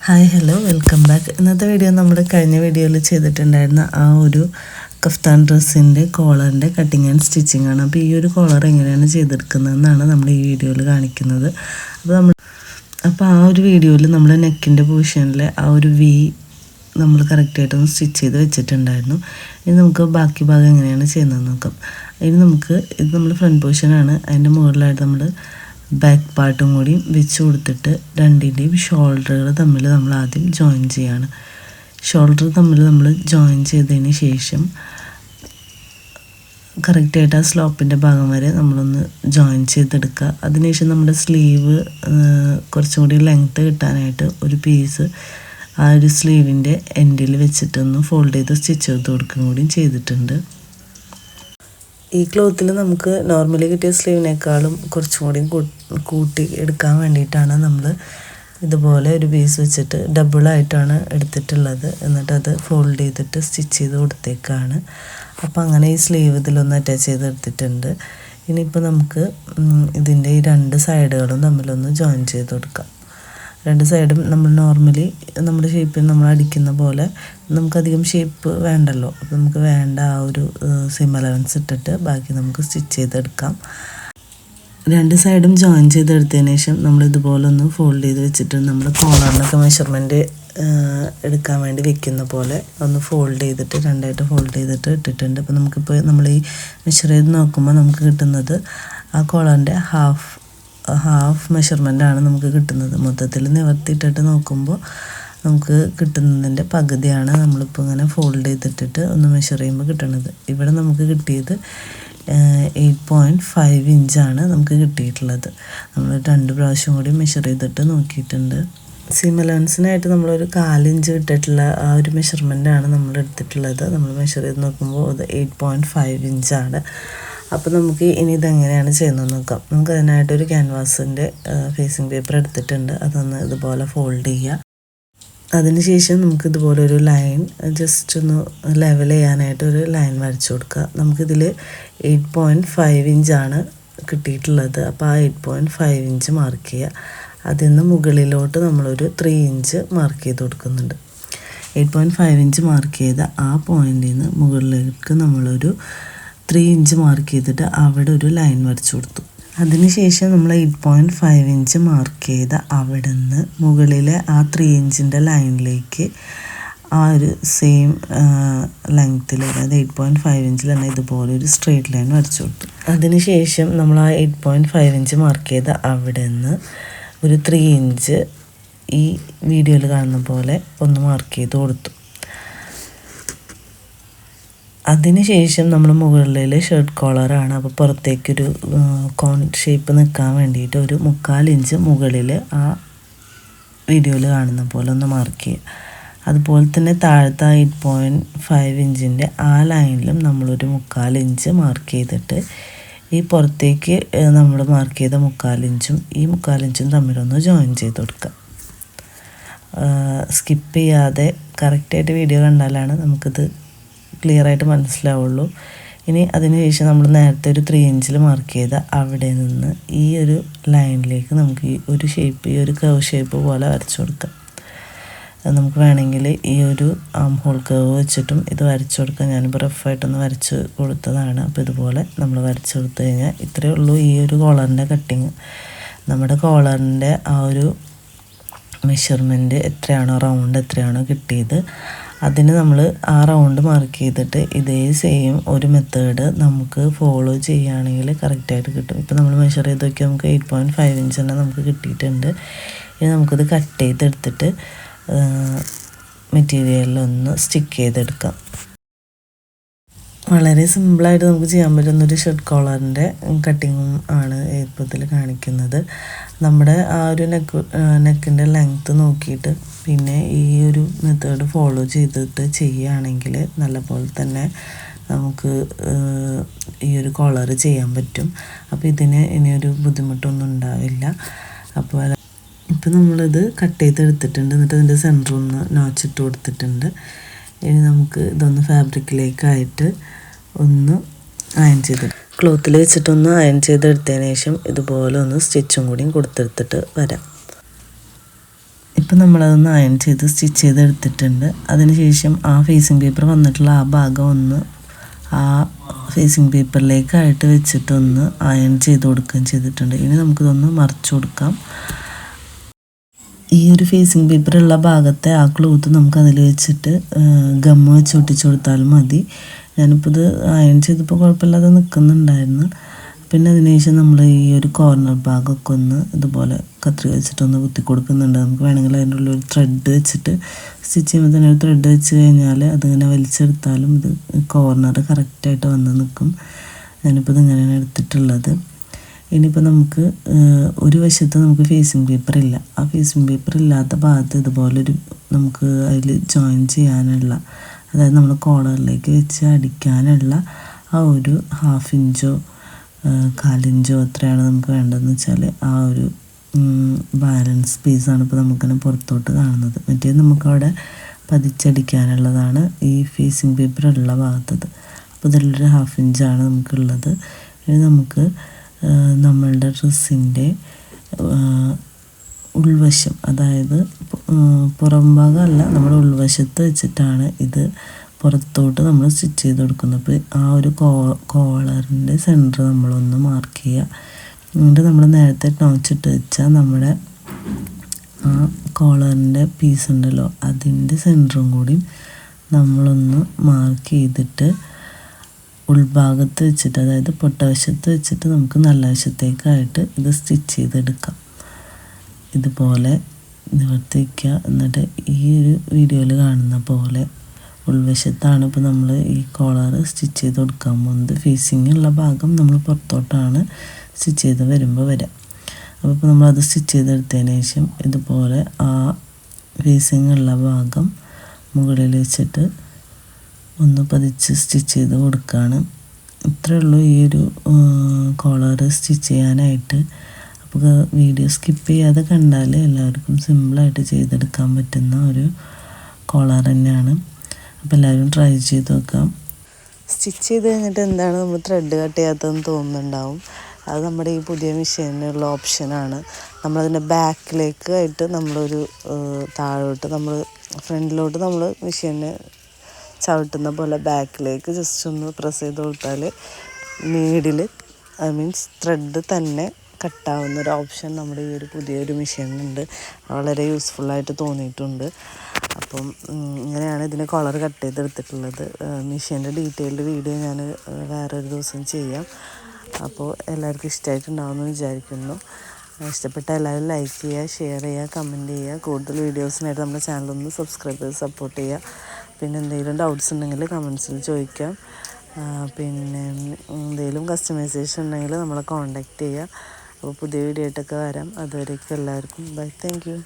Hi hello welcome back. ഇന്നത്തെ video നമ്മുടെ കഴിഞ്ഞ വീഡിയോയിൽ ചെയ്തിട്ടുണ്ടായിരുന്ന ആ ഒരു കഫ്താൻ ഡ്രസ്സിൻ്റെ കോളറിൻ്റെ കട്ടിങ് ആൻഡ് സ്റ്റിച്ചിങ് ആണ്. അപ്പോൾ ഈ ഒരു കോളർ എങ്ങനെയാണ് ചെയ്തെടുക്കുന്നതെന്നാണ് നമ്മൾ ഈ വീഡിയോയിൽ കാണിക്കുന്നത്. അപ്പോൾ ആ ഒരു വീഡിയോയിൽ നമ്മൾ നെക്കിൻ്റെ പൊസിഷനിൽ ആ ഒരു വി നമ്മൾ കറക്റ്റായിട്ടൊന്ന് സ്റ്റിച്ച് ചെയ്ത് വെച്ചിട്ടുണ്ടായിരുന്നു. ഇനി നമുക്ക് ബാക്കി ഭാഗം എങ്ങനെയാണ് ചെയ്യുന്നതെന്ന് നോക്കാം. ഇനി ഇത് നമ്മൾ ഫ്രണ്ട് പൊസിഷനാണ്. അതിൻ്റെ മുകളിലായിട്ട് നമ്മൾ ബാക്ക് പാർട്ടും കൂടി വെച്ച് കൊടുത്തിട്ട് രണ്ടിൻ്റെയും ഷോൾഡറുകൾ തമ്മിൽ നമ്മൾ ആദ്യം ജോയിൻ ചെയ്യാണ്. ഷോൾഡർ തമ്മിൽ നമ്മൾ ജോയിൻ ചെയ്തതിന് ശേഷം കറക്റ്റായിട്ട് ആ സ്ലോപ്പിൻ്റെ ഭാഗം വരെ നമ്മളൊന്ന് ജോയിൻ ചെയ്തെടുക്കുക. അതിനുശേഷം നമ്മുടെ സ്ലീവ് കുറച്ചും കൂടി ലെങ്ത്ത് കിട്ടാനായിട്ട് ഒരു പീസ് ആ ഒരു സ്ലീവിൻ്റെ എൻഡിൽ വെച്ചിട്ടൊന്ന് ഫോൾഡ് ചെയ്ത് സ്റ്റിച്ച് ചെയ്ത് കൊടുക്കുകയും കൂടി ചെയ്തിട്ടുണ്ട്. ഈ ക്ലോത്തിൽ നമുക്ക് നോർമലി കിട്ടിയ സ്ലീവിനേക്കാളും കുറച്ചും കൂടി കൂട്ടി എടുക്കാൻ വേണ്ടിയിട്ടാണ് നമ്മൾ ഇതുപോലെ ഒരു പീസ് വെച്ചിട്ട് ഡബിളായിട്ടാണ് എടുത്തിട്ടുള്ളത്. എന്നിട്ട് അത് ഫോൾഡ് ചെയ്തിട്ട് സ്റ്റിച്ച് ചെയ്ത് കൊടുത്തേക്കാണ്. അപ്പോൾ അങ്ങനെ ഈ സ്ലീവ് ഇതിലൊന്ന് അറ്റാച്ച് ചെയ്തെടുത്തിട്ടുണ്ട്. ഇനിയിപ്പോൾ നമുക്ക് ഇതിൻ്റെ ഈ രണ്ട് സൈഡുകളും തമ്മിലൊന്ന് ജോയിൻ ചെയ്ത് കൊടുക്കാം. രണ്ട് സൈഡും നമ്മൾ നോർമലി നമ്മുടെ ഷേപ്പിൽ നമ്മൾ അടിക്കുന്ന പോലെ നമുക്കധികം ഷേപ്പ് വേണ്ടല്ലോ. അപ്പോൾ നമുക്ക് വേണ്ട ആ ഒരു സിം അലവൻസ് ഇട്ടിട്ട് ബാക്കി നമുക്ക് സ്റ്റിച്ച് ചെയ്തെടുക്കാം. രണ്ട് സൈഡും ജോയിൻ ചെയ്തെടുത്തതിന് ശേഷം നമ്മൾ ഇതുപോലെ ഒന്ന് ഫോൾഡ് ചെയ്ത് വെച്ചിട്ട് നമ്മൾ കോളറിനൊക്കെ മെഷർമെൻറ്റ് എടുക്കാൻ വേണ്ടി വെക്കുന്ന പോലെ ഒന്ന് ഫോൾഡ് ചെയ്തിട്ട് രണ്ടായിട്ട് ഫോൾഡ് ചെയ്തിട്ട് ഇട്ടിട്ടുണ്ട്. അപ്പോൾ നമുക്കിപ്പോൾ നമ്മൾ ഈ മെഷർ ചെയ്ത് നോക്കുമ്പോൾ നമുക്ക് കിട്ടുന്നത് ആ കോളറിൻ്റെ ഹാഫ് മെഷർമെൻറ്റാണ് നമുക്ക് കിട്ടുന്നത്. മൊത്തത്തിൽ നിവർത്തിയിട്ടിട്ട് നോക്കുമ്പോൾ നമുക്ക് കിട്ടുന്നതിൻ്റെ പകുതിയാണ് നമ്മളിപ്പോൾ ഇങ്ങനെ ഫോൾഡ് ചെയ്തിട്ടിട്ട് ഒന്ന് മെഷർ ചെയ്യുമ്പോൾ കിട്ടുന്നത്. ഇവിടെ നമുക്ക് കിട്ടിയത് 8.5 ഇഞ്ചാണ് നമുക്ക് കിട്ടിയിട്ടുള്ളത്. നമ്മൾ 2 പ്രാവശ്യം കൂടി മെഷർ ചെയ്തിട്ട് നോക്കിയിട്ടുണ്ട്. സീം അലവൻസിനായിട്ട് നമ്മളൊരു 4 ഇഞ്ച് ഇട്ടിട്ടുള്ള ആ ഒരു മെഷർമെൻറ്റാണ് നമ്മൾ എടുത്തിട്ടുള്ളത്. നമ്മൾ മെഷർ ചെയ്ത് നോക്കുമ്പോൾ അത് 8.5 ഇഞ്ചാണ്. അപ്പോൾ നമുക്ക് ഇനി ഇതെങ്ങനെയാണ് ചെയ്യുന്നത് നോക്കാം. നമുക്ക് അതിനായിട്ടൊരു ക്യാൻവാസിൻ്റെ ഫേസിങ് പേപ്പർ എടുത്തിട്ടുണ്ട്. അതൊന്ന് ഇതുപോലെ ഫോൾഡ് ചെയ്യുക. അതിനുശേഷം നമുക്ക് ഇതുപോലെ ഒരു ലൈൻ ജസ്റ്റ് ഒന്ന് ലെവൽ ചെയ്യാനായിട്ടൊരു ലൈൻ വരച്ചു കൊടുക്കുക. നമുക്കിതിൽ 8.5 ഇഞ്ചാണ് കിട്ടിയിട്ടുള്ളത്. അപ്പോൾ ആ 8.5 ഇഞ്ച് മാർക്ക് ചെയ്യുക. അതിൽ നിന്ന് മുകളിലോട്ട് നമ്മളൊരു 3 ഇഞ്ച് മാർക്ക് ചെയ്ത് കൊടുക്കുന്നുണ്ട്. 8.5 ഇഞ്ച് മാർക്ക് ചെയ്ത ആ പോയിന്റിൽ നിന്ന് മുകളിലേക്ക് നമ്മളൊരു 3 ഇഞ്ച് മാർക്ക് ചെയ്തിട്ട് അവിടെ ഒരു ലൈൻ വരച്ചു കൊടുത്തു. അതിനുശേഷം നമ്മൾ 8.5 ഇഞ്ച് മാർക്ക് ചെയ്ത അവിടെ നിന്ന് മുകളിലെ ആ 3 ഇഞ്ചിൻ്റെ ലൈനിലേക്ക് ആ ഒരു സെയിം ലെങ്ത്തിൽ, അതായത് 8.5 ഇഞ്ചിൽ തന്നെ ഇതുപോലെ ഒരു സ്ട്രെയിറ്റ് ലൈൻ വരച്ചു കൊടുത്തു. അതിനുശേഷം നമ്മൾ ആ 8.5 ഇഞ്ച് മാർക്ക് ചെയ്ത അവിടെ നിന്ന് ഒരു 3 ഇഞ്ച് ഈ വീഡിയോയിൽ കാണുന്ന പോലെ ഒന്ന് മാർക്ക് ചെയ്ത് കൊടുത്തു. അതിനുശേഷം നമ്മൾ മുകളിൽ ഷർട്ട് കോളറാണ്. അപ്പോൾ പുറത്തേക്കൊരു കോൺ ഷേപ്പ് നിൽക്കാൻ വേണ്ടിയിട്ട് ഒരു 3/4 ഇഞ്ച് മുകളിൽ ആ വീഡിയോയിൽ കാണുന്ന പോലെ ഒന്ന് മാർക്ക് ചെയ്യുക. അതുപോലെ തന്നെ താഴത്തെ 8.5 ഇഞ്ചിൻ്റെ ആ ലൈനിലും നമ്മളൊരു 3/4 ഇഞ്ച് മാർക്ക് ചെയ്തിട്ട് ഈ പുറത്തേക്ക് നമ്മൾ മാർക്ക് ചെയ്ത 3/4 ഇഞ്ചും ഈ 3/4 ഇഞ്ചും തമ്മിലൊന്ന് ജോയിൻ ചെയ്ത് കൊടുക്കുക. സ്കിപ്പ് ചെയ്യാതെ കറക്റ്റായിട്ട് വീഡിയോ കണ്ടാലാണ് നമുക്കിത് ക്ലിയറായിട്ട് മനസ്സിലാവുള്ളൂ. ഇനി അതിനുശേഷം നമ്മൾ നേരത്തെ ഒരു 3 ഇഞ്ചിൽ മാർക്ക് ചെയ്ത അവിടെ നിന്ന് ഈ ഒരു ലൈനിലേക്ക് നമുക്ക് ഈ ഒരു ഷേപ്പ്, ഈ ഒരു കർവ് ഷേപ്പ് പോലെ വരച്ചു കൊടുക്കാം. നമുക്ക് വേണമെങ്കിൽ ഈ ഒരു ആം ഹോൾ കർവ് വെച്ചിട്ടും ഇത് വരച്ചു കൊടുക്കാം. ഞാനിപ്പോൾ റഫായിട്ടൊന്ന് വരച്ച് കൊടുത്തതാണ്. അപ്പോൾ ഇതുപോലെ നമ്മൾ വരച്ചു കൊടുത്തു കഴിഞ്ഞാൽ ഇത്രയേ ഉള്ളൂ ഈ ഒരു കോളറിൻ്റെ കട്ടിങ്. നമ്മുടെ കോളറിൻ്റെ ആ ഒരു മെഷർമെൻറ്റ് എത്രയാണോ, റൗണ്ട് എത്രയാണോ കിട്ടിയത് അതിന് നമ്മൾ ആ റൗണ്ട് മാർക്ക് ചെയ്തിട്ട് ഇതേ സെയിം ഒരു മെത്തേഡ് നമുക്ക് ഫോളോ ചെയ്യുകയാണെങ്കിൽ കറക്റ്റായിട്ട് കിട്ടും. ഇപ്പോൾ നമ്മൾ മെഷർ ചെയ്ത് നോക്കിയാൽ നമുക്ക് 8.5 ഇഞ്ച് തന്നെ നമുക്ക് കിട്ടിയിട്ടുണ്ട്. ഇനി നമുക്കിത് കട്ട് ചെയ്തെടുത്തിട്ട് മെറ്റീരിയലിലൊന്ന് സ്റ്റിക്ക് ചെയ്തെടുക്കാം. വളരെ സിമ്പിളായിട്ട് നമുക്ക് ചെയ്യാൻ പറ്റുന്നൊരു ഷർട്ട് കോളറിൻ്റെ കട്ടിങ്ങും ആണ് ഇപ്പോൾ ഇതിൽ കാണിക്കുന്നത്. നമ്മുടെ ആ ഒരു നെക്കിൻ്റെ ലെങ്ത്ത് നോക്കിയിട്ട് പിന്നെ ഈ ഒരു മെത്തേഡ് ഫോളോ ചെയ്തിട്ട് ചെയ്യുകയാണെങ്കിൽ നല്ലപോലെ തന്നെ നമുക്ക് ഈ ഒരു കോളർ ചെയ്യാൻ പറ്റും. അപ്പോൾ ഇതിന് ഇനിയൊരു ബുദ്ധിമുട്ടൊന്നും ഉണ്ടാവില്ല. അപ്പോൾ ഇപ്പോൾ നമ്മളിത് കട്ട് ചെയ്തെടുത്തിട്ടുണ്ട്. എന്നിട്ട് അതിൻ്റെ സെൻറ്റർ ഒന്ന് നോച്ചിട്ട് കൊടുത്തിട്ടുണ്ട്. ഇനി നമുക്ക് ഇതൊന്ന് ഫാബ്രിക്കിലേക്കായിട്ട് ഒന്ന് അയൺ ചെയ്തെടുക്കാം. ക്ലോത്തിൽ വെച്ചിട്ടൊന്ന് അയൺ ചെയ്തെടുത്തതിന് ശേഷം ഇതുപോലെ ഒന്ന് സ്റ്റിച്ചും കൂടിയും കൊടുത്തെടുത്തിട്ട് വരാം. ഇപ്പം നമ്മളതൊന്ന് അയൺ ചെയ്ത് സ്റ്റിച്ച് ചെയ്തെടുത്തിട്ടുണ്ട്. അതിനുശേഷം ആ ഫേസിങ് പേപ്പർ വന്നിട്ടുള്ള ആ ഭാഗം ഒന്ന് ആ ഫേസിങ് പേപ്പറിലേക്കായിട്ട് വെച്ചിട്ടൊന്ന് അയൺ ചെയ്ത് കൊടുക്കുകയും ചെയ്തിട്ടുണ്ട്. ഇനി നമുക്കിതൊന്ന് മറിച്ച് കൊടുക്കാം. ഈ ഒരു ഫേസിങ് പേപ്പറുള്ള ഭാഗത്തെ ആ ക്ലോത്ത് നമുക്കതിൽ വെച്ചിട്ട് ഗമ്മ് വെച്ച് ഒട്ടിച്ച് കൊടുത്താലും മതി. ഞാനിപ്പോൾ ഇത് അയൺ ചെയ്തപ്പോൾ കുഴപ്പമില്ലാതെ നിൽക്കുന്നുണ്ടായിരുന്നു. പിന്നെ അതിനുശേഷം നമ്മൾ ഈ ഒരു കോർണർ ഭാഗമൊക്കെ ഒന്ന് ഇതുപോലെ കത്രിക വെച്ചിട്ടൊന്ന് കുത്തി കൊടുക്കുന്നുണ്ട്. നമുക്ക് വേണമെങ്കിൽ അതിൻ്റെ ഉള്ളിൽ ഒരു ത്രെഡ് വെച്ചിട്ട് സ്റ്റിച്ച് ചെയ്യുമ്പോൾ തന്നെ ഒരു ത്രെഡ് വെച്ച് കഴിഞ്ഞാൽ അതിങ്ങനെ വലിച്ചെടുത്താലും ഇത് കോർണർ കറക്റ്റായിട്ട് വന്ന് നിൽക്കും. ഞാനിപ്പോൾ ഇതിങ്ങനെയാണ് എടുത്തിട്ടുള്ളത്. ഇനിയിപ്പോൾ നമുക്ക് ഒരു വശത്ത് നമുക്ക് ഫേസിങ് പേപ്പർ ഇല്ല. ആ ഫേസിങ് പേപ്പർ ഇല്ലാത്ത ഭാഗത്ത് ഇതുപോലൊരു നമുക്ക് അതിൽ ജോയിൻ ചെയ്യാനുള്ള, അതായത് നമ്മൾ കോളറിലേക്ക് വെച്ച് അടിക്കാനുള്ള ആ ഒരു 1/2 ഇഞ്ചോ 1/4 ഇഞ്ചോ എത്രയാണ് നമുക്ക് വേണ്ടതെന്ന് വെച്ചാൽ ആ ഒരു ബാലൻസ് പീസാണ് ഇപ്പോൾ നമുക്കിങ്ങനെ പുറത്തോട്ട് കാണുന്നത്. മറ്റേ നമുക്കവിടെ പതിച്ചടിക്കാനുള്ളതാണ് ഈ ഫേസിങ് പേപ്പർ ഉള്ള ഭാഗത്തത്. അപ്പോൾ ഇതിലൊരു 1/2 ഇഞ്ചാണ് നമുക്കുള്ളത്. ഇനി നമുക്ക് നമ്മളുടെ ഡ്രസ്സിൻ്റെ ഉൾവശം, അതായത് പുറം ഭാഗമല്ല, നമ്മുടെ ഉൾവശത്ത് വെച്ചിട്ടാണ് ഇത് പുറത്തോട്ട് നമ്മൾ സ്റ്റിച്ച് ചെയ്ത് കൊടുക്കുന്നത്. അപ്പോൾ ആ ഒരു കോളറിൻ്റെ സെൻറ്റർ നമ്മളൊന്ന് മാർക്ക് ചെയ്യുക. എന്നിട്ട് നമ്മൾ നേരത്തെ നോച്ചിട്ട് വെച്ചാൽ നമ്മുടെ ആ കോളറിൻ്റെ പീസ് ഉണ്ടല്ലോ അതിൻ്റെ സെൻറ്ററും കൂടി നമ്മളൊന്ന് മാർക്ക് ചെയ്തിട്ട് ഉൾഭാഗത്ത് വെച്ചിട്ട്, അതായത് പൊട്ടവശത്ത് വെച്ചിട്ട് നമുക്ക് നല്ല വശത്തേക്കായിട്ട് ഇത് സ്റ്റിച്ച് ചെയ്തെടുക്കാം. ഇതുപോലെ നിവർത്തി വയ്ക്കുക. എന്നിട്ട് ഈ ഒരു വീഡിയോയിൽ കാണുന്ന പോലെ ഉൾവശത്താണ് ഇപ്പോൾ നമ്മൾ ഈ കോളർ സ്റ്റിച്ച് ചെയ്ത് കൊടുക്കാൻ പോകുന്നത്. ഫേസിങ് ഉള്ള ഭാഗം നമ്മൾ പുറത്തോട്ടാണ് സ്റ്റിച്ച് ചെയ്ത് വരുമ്പോൾ വരാം. അപ്പോൾ ഇപ്പോൾ നമ്മളത് സ്റ്റിച്ച് ചെയ്തെടുത്തതിന് ശേഷം ഇതുപോലെ ആ ഫേസിങ് ഉള്ള ഭാഗം മുകളിൽ വെച്ചിട്ട് ഒന്ന് പതിച്ച് സ്റ്റിച്ച് ചെയ്ത് കൊടുക്കുകയാണ്. ഇത്രയേ ഉള്ളൂ ഈ ഒരു കോളർ സ്റ്റിച്ച് ചെയ്യാനായിട്ട്. അപ്പോൾ വീഡിയോ സ്കിപ്പ് ചെയ്യാതെ കണ്ടാൽ എല്ലാവർക്കും സിമ്പിളായിട്ട് ചെയ്തെടുക്കാൻ പറ്റുന്ന ഒരു കോളർ തന്നെയാണ്. അപ്പോൾ എല്ലാവരും ട്രൈ ചെയ്ത് നോക്കാം. സ്റ്റിച്ച് ചെയ്ത് കഴിഞ്ഞിട്ട് എന്താണ് നമ്മൾ ത്രെഡ് കട്ട് ചെയ്യാത്തതെന്ന് തോന്നുന്നുണ്ടാവും. അത് നമ്മുടെ ഈ പുതിയ മെഷീനിലുള്ള ഓപ്ഷനാണ്. നമ്മളതിൻ്റെ ബാക്കിലേക്ക് ആയിട്ട് നമ്മളൊരു താഴോട്ട് നമ്മൾ ഫ്രണ്ടിലോട്ട് നമ്മൾ മെഷീന് ചവിട്ടുന്ന പോലെ ബാക്കിലേക്ക് ജസ്റ്റ് ഒന്ന് പ്രസ് ചെയ്ത് കൊടുത്താൽ നീഡിൽ മീൻസ് ത്രെഡ് തന്നെ കട്ടാവുന്ന ഒരു ഓപ്ഷൻ നമ്മുടെ ഈ ഒരു പുതിയൊരു മെഷീനുണ്ട്. വളരെ യൂസ്ഫുള്ളായിട്ട് തോന്നിയിട്ടുണ്ട്. അപ്പം ഇങ്ങനെയാണ് ഇതിന് കളർ കട്ട് ചെയ്തെടുത്തിട്ടുള്ളത്. മെഷീൻ്റെ ഡീറ്റെയിൽഡ് വീഡിയോ ഞാൻ വേറൊരു ദിവസം ചെയ്യാം. അപ്പോൾ എല്ലാവർക്കും ഇഷ്ടമായിട്ടുണ്ടാവുമെന്ന് വിചാരിക്കുന്നു. ഇഷ്ടപ്പെട്ട എല്ലാവരും ലൈക്ക് ചെയ്യുക, ഷെയർ ചെയ്യുക, കമൻറ്റ് ചെയ്യുക. കൂടുതൽ വീഡിയോസിനായിട്ട് നമ്മുടെ ചാനലൊന്ന് സബ്സ്ക്രൈബ് ചെയ്ത് സപ്പോർട്ട് ചെയ്യുക. പിന്നെ എന്തെങ്കിലും ഡൗട്ട്സ് ഉണ്ടെങ്കിൽ കമൻസിൽ ചോദിക്കാം. പിന്നെ എന്തെങ്കിലും കസ്റ്റമൈസേഷൻ ഉണ്ടെങ്കിൽ നമ്മളെ കോൺടാക്റ്റ് ചെയ്യുക. അപ്പോൾ പുതിയ വീഡിയോ ആയിട്ടൊക്കെ വരാം. അതുവരേക്കും എല്ലാവർക്കും ബൈ. Thank you.